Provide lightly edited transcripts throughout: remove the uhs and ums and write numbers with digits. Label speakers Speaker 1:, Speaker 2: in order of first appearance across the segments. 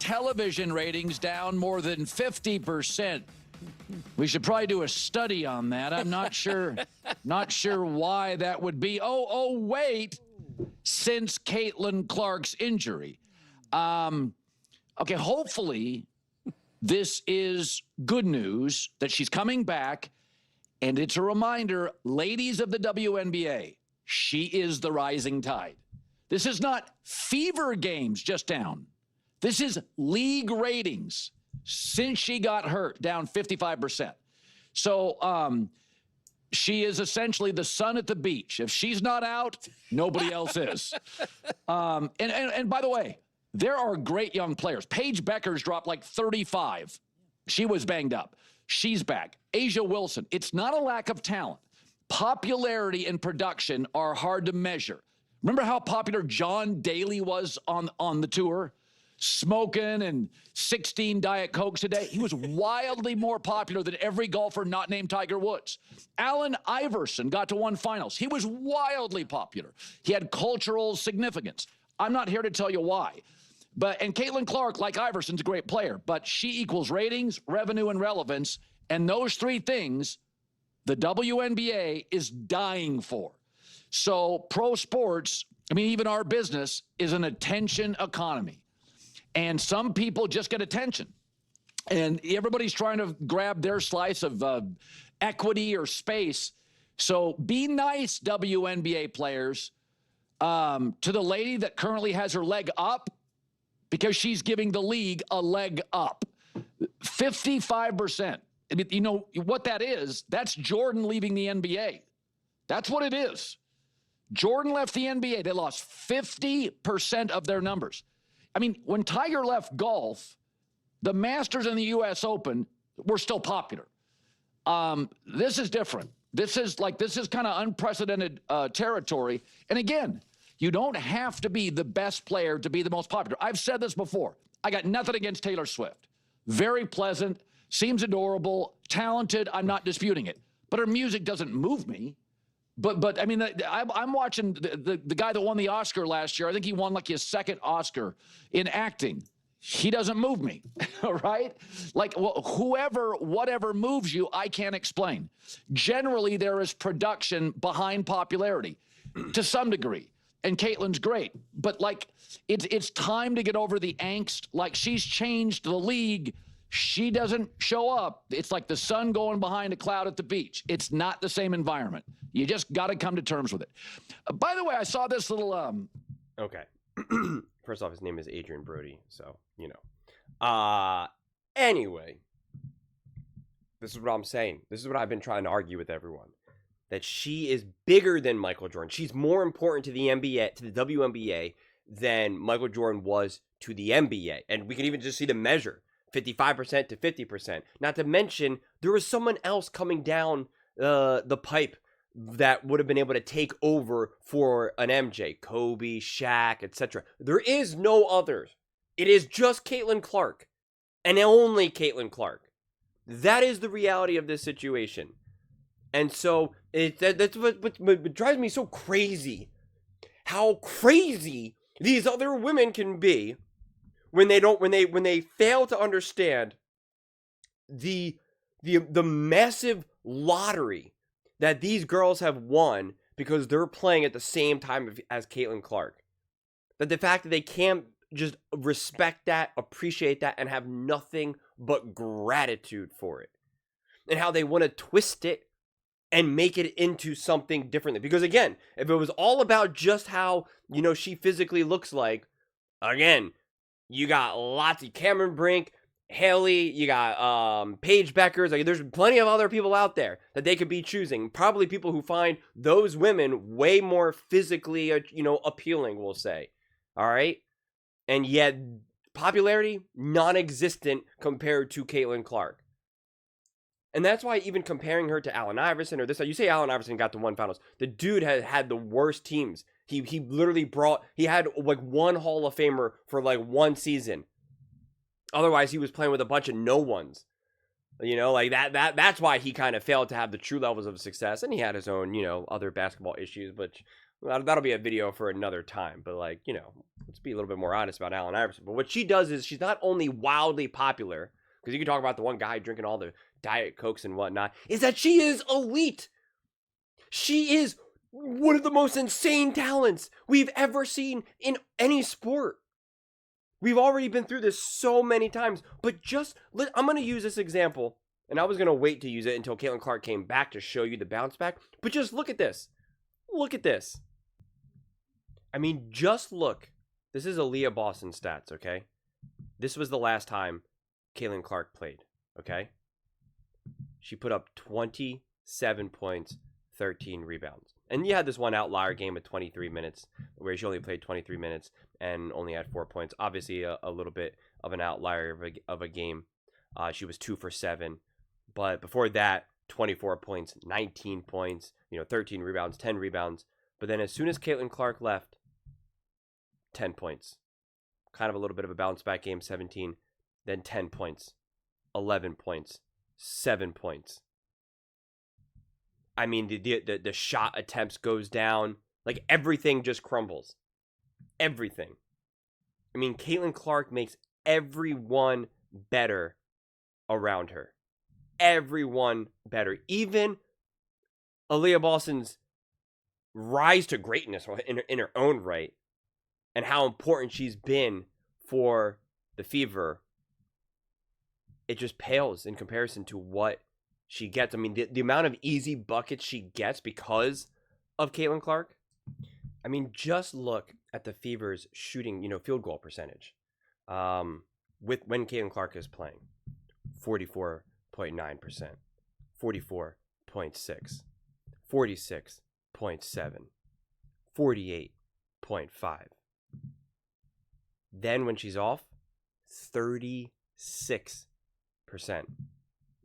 Speaker 1: television ratings down more than 50%. We should probably do a study on that. I'm not sure why that would be. Oh, wait, since Caitlin Clark's injury. Okay, hopefully this is good news that she's coming back, and it's a reminder, ladies of the WNBA, she is the rising tide. This is not fever games just down. This is league ratings since she got hurt, down 55%. So she is essentially the sun at the beach. If she's not out, nobody else is. And by the way, there are great young players. Paige Becker's dropped like 35. She was banged up. She's back. Asia Wilson. It's not a lack of talent. Popularity and production are hard to measure. Remember how popular John Daly was on the tour? Smoking and 16 Diet Cokes a day. He was wildly more popular than every golfer not named Tiger Woods. Allen Iverson got to 1 finals. He was wildly popular. He had cultural significance. I'm not here to tell you why. And Caitlin Clark, like Iverson's a great player, but she equals ratings, revenue, and relevance. And those 3 things, the WNBA is dying for. So pro sports, I mean, even our business is an attention economy. And some people just get attention. And everybody's trying to grab their slice of equity or space. So be nice, WNBA players, to the lady that currently has her leg up, because she's giving the league a leg up. 55%. I mean, you know what that is? That's Jordan leaving the NBA. That's what it is. Jordan left the NBA. They lost 50% of their numbers. I mean, when Tiger left golf, the Masters and the U.S. Open were still popular. This is different. This is kind of unprecedented territory. And again, you don't have to be the best player to be the most popular. I've said this before. I got nothing against Taylor Swift. Very pleasant, seems adorable, talented. I'm not disputing it. But her music doesn't move me. But I mean, I'm watching the guy that won the Oscar last year. I think he won like his 2nd Oscar in acting. He doesn't move me, right? Like, well, whatever moves you, I can't explain. Generally, there is production behind popularity to some degree. And Caitlin's great. But, like, it's time to get over the angst. Like, she's changed the league. She doesn't show up. It's like the sun going behind a cloud at the beach. It's not the same environment. You just got to come to terms with it. By the way, I saw this little...
Speaker 2: Okay. First off, his name is Adrian Brody, so, you know. Anyway, this is what I'm saying. This is what I've been trying to argue with everyone. That she is bigger than Michael Jordan. She's more important to the NBA, to the WNBA, than Michael Jordan was to the NBA. And we can even just see the measure. 55% to 50%. Not to mention, there was someone else coming down the pipe that would have been able to take over for an MJ, Kobe, Shaq, etc. There is no others. It is just Caitlin Clark, and only Caitlin Clark. That is the reality of this situation. And so that's what drives me so crazy. How crazy these other women can be when they fail to understand the massive lottery that these girls have won because they're playing at the same time as Caitlin Clark. That the fact that they can't just respect that, appreciate that, and have nothing but gratitude for it. And how they want to twist it and make it into something differently. Because again, if it was all about just how, you know, she physically looks like, again, you got lots of Cameron Brink, Haley, you got Paige Beckers. Like, there's plenty of other people out there that they could be choosing. Probably people who find those women way more physically, appealing, we'll say. All right? And yet, popularity, non-existent compared to Caitlin Clark. And that's why even comparing her to Allen Iverson or this, you say Allen Iverson got to 1 finals. The dude had the worst teams. He literally he had like 1 Hall of Famer for like 1 season. Otherwise, he was playing with a bunch of no ones. You know, like that's why he kind of failed to have the true levels of success. And he had his own, other basketball issues, but That'll be a video for another time. But, like, you know, let's be a little bit more honest about Allen Iverson. But what she does is she's not only wildly popular, because you can talk about the one guy drinking all the Diet Cokes and whatnot, is that she is elite. She is one of the most insane talents we've ever seen in any sport. We've already been through this so many times, but I'm going to use this example, and I was going to wait to use it until Caitlin Clark came back to show you the bounce back, but just look at this. Look at this. I mean, just look. This is Aaliyah Boston stats, okay? This was the last time Caitlin Clark played, okay? She put up 27 points, 13 rebounds. And you had this one outlier game of 23 minutes where she only played 23 minutes and only had 4 points. Obviously, a little bit of an outlier of a game. She was 2 for 7. But before that, 24 points, 19 points, 13 rebounds, 10 rebounds. But then as soon as Caitlin Clark left, 10 points. Kind of a little bit of a bounce back game, 17. Then 10 points, 11 points, 7 points. I mean, the shot attempts goes down. Like, everything just crumbles. Everything. I mean, Caitlin Clark makes everyone better around her. Everyone better. Even Aaliyah Boston's rise to greatness in her own right, and how important she's been for the Fever, it just pales in comparison to what she gets. I mean, the amount of easy buckets she gets because of Caitlin Clark. I mean, just look at the Fever's shooting, field goal percentage. When Caitlin Clark is playing, 44.9%, 44.6, 46.7, 48.5. Then when she's off, 36%.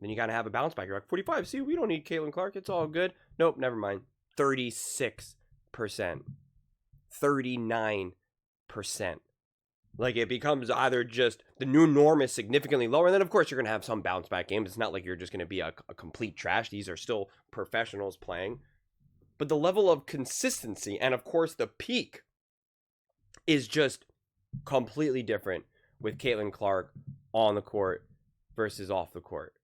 Speaker 2: Then you got to have a bounce back. You're like, 45. See, we don't need Caitlin Clark. It's all good. Nope, never mind. 36%. 39%. Like, it becomes either just the new norm is significantly lower. And then, of course, you're going to have some bounce back games. It's not like you're just going to be a complete trash. These are still professionals playing. But the level of consistency and, of course, the peak is just completely different with Caitlin Clark on the court versus off the court.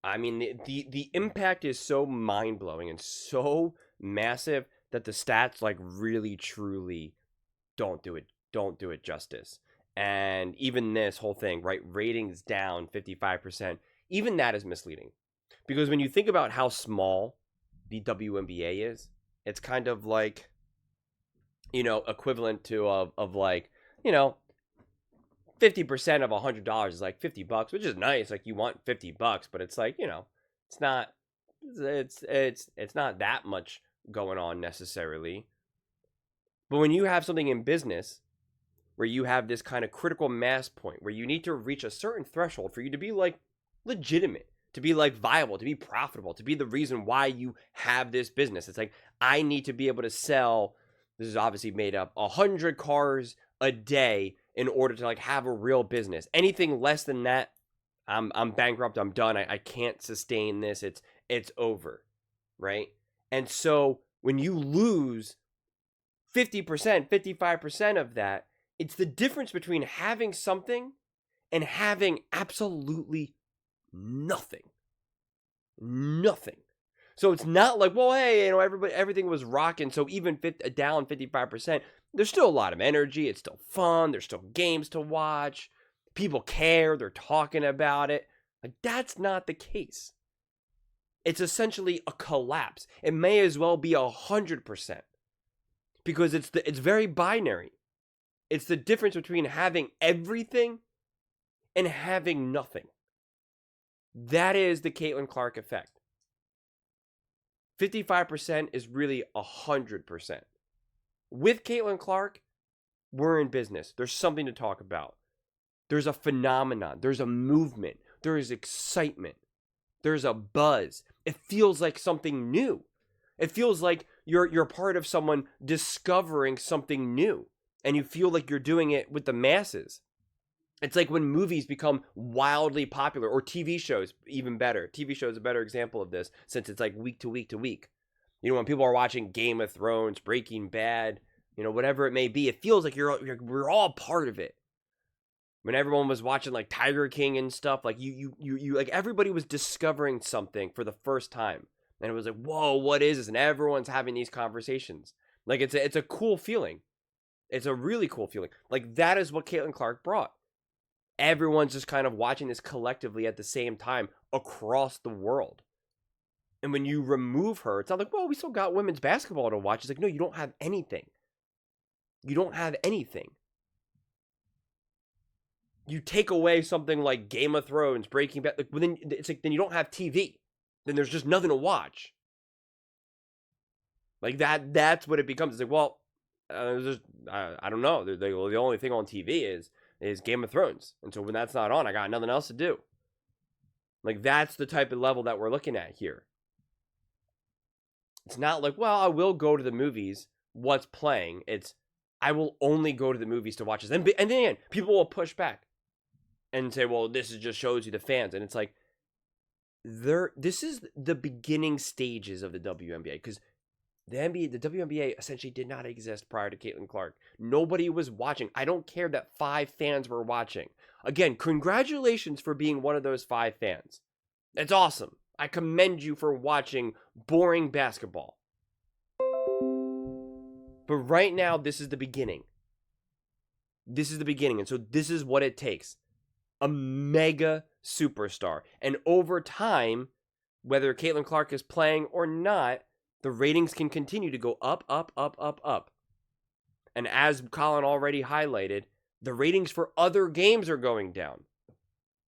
Speaker 2: I mean, the impact is so mind-blowing and so massive that the stats, like, really, truly don't do it justice. And even this whole thing, right, ratings down 55%, even that is misleading. Because when you think about how small the WNBA is, it's kind of like, equivalent to of like, 50% of $100 is like $50, which is nice. Like, you want $50, but it's like, it's not that much going on necessarily. But when you have something in business where you have this kind of critical mass point where you need to reach a certain threshold for you to be like legitimate, to be like viable, to be profitable, to be the reason why you have this business. It's like, I need to be able to sell, this is obviously made up, 100 cars a day in order to like have a real business. Anything less than that, I'm bankrupt, I'm done. I can't sustain this. It's over, right? And so when you lose 50%, 55% of that, it's the difference between having something and having absolutely nothing. Nothing. So it's not like, well, hey, everything was rocking, so even down 55%, there's still a lot of energy. It's still fun. There's still games to watch. People care. They're talking about it. Like, that's not the case. It's essentially a collapse. It may as well be 100% because it's very binary. It's the difference between having everything and having nothing. That is the Caitlin Clark effect. 55% is really 100%. With Caitlin Clark, we're in business. There's something to talk about. There's a phenomenon. There's a movement. There is excitement. There's a buzz. It feels like something new. It feels like you're part of someone discovering something new. And you feel like you're doing it with the masses. It's like when movies become wildly popular, or TV shows, even better. TV shows is a better example of this, since it's like week to week to week. You know, when people are watching Game of Thrones, Breaking Bad, you know, whatever it may be, it feels like we're all part of it. When everyone was watching like Tiger King and stuff, like you like everybody was discovering something for the first time. And it was like, whoa, what is this? And everyone's having these conversations. Like it's a cool feeling. It's a really cool feeling. Like that is what Caitlin Clark brought. Everyone's just kind of watching this collectively at the same time across the world. And when you remove her, it's not like, well, we still got women's basketball to watch. It's like, no, you don't have anything. You don't have anything. You take away something like Game of Thrones, Breaking Bad, like, then it's like, then you don't have TV. Then there's just nothing to watch. Like that's what it becomes. It's like, well, I don't know. The only thing on TV is Game of Thrones. And so when that's not on, I got nothing else to do. Like that's the type of level that we're looking at here. It's not like, well, I will go to the movies. What's playing? It's, I will only go to the movies to watch this. And then people will push back and say, well, this just shows you the fans. And it's like, this is the beginning stages of the WNBA. Because the WNBA essentially did not exist prior to Caitlin Clark. Nobody was watching. I don't care that 5 fans were watching. Again, congratulations for being one of those 5 fans. That's awesome. I commend you for watching boring basketball. But right now, this is the beginning. This is the beginning. And so this is what it takes. A mega superstar. And over time, whether Caitlin Clark is playing or not, the ratings can continue to go up, up, up, up, up. And as Colin already highlighted, the ratings for other games are going down.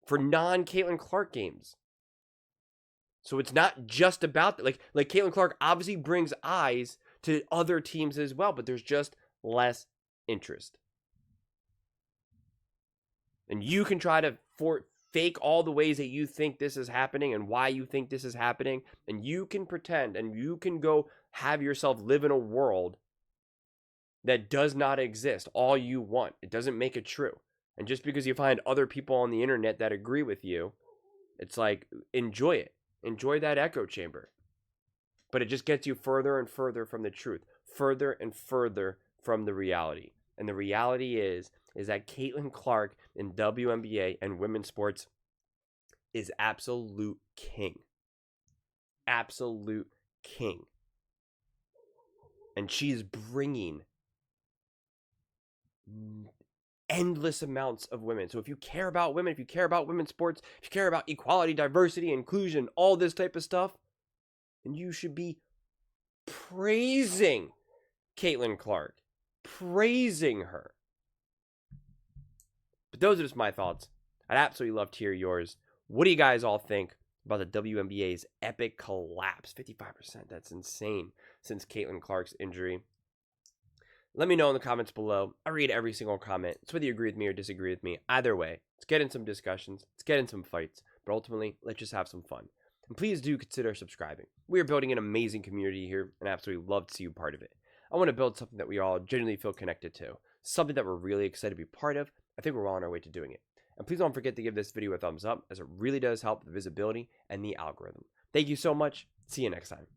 Speaker 2: For non-Caitlin Clark games. So it's not just about like Caitlin Clark obviously brings eyes to other teams as well, but there's just less interest. And you can try to fake all the ways that you think this is happening and why you think this is happening, and you can pretend and you can go have yourself live in a world that does not exist all you want. It doesn't make it true. And just because you find other people on the internet that agree with you, it's like, enjoy it. Enjoy that echo chamber. But it just gets you further and further from the truth. Further and further from the reality. And the reality is that Caitlin Clark in WNBA and women's sports is absolute king. Absolute king. And she's bringing endless amounts of women. So if you care about women, if you care about women's sports, if you care about equality, diversity, inclusion, all this type of stuff, then you should be praising Caitlin Clark. Praising her. But those are just my thoughts. I'd absolutely love to hear yours. What do you guys all think about the WNBA's epic collapse? 55%, that's insane, since Caitlin Clark's injury. Let me know in the comments below. I read every single comment. It's whether you agree with me or disagree with me. Either way, let's get in some discussions. Let's get in some fights. But ultimately, let's just have some fun. And please do consider subscribing. We are building an amazing community here, and I absolutely love to see you part of it. I want to build something that we all genuinely feel connected to. Something that we're really excited to be part of. I think we're well on our way to doing it. And please don't forget to give this video a thumbs up, as it really does help the visibility and the algorithm. Thank you so much. See you next time.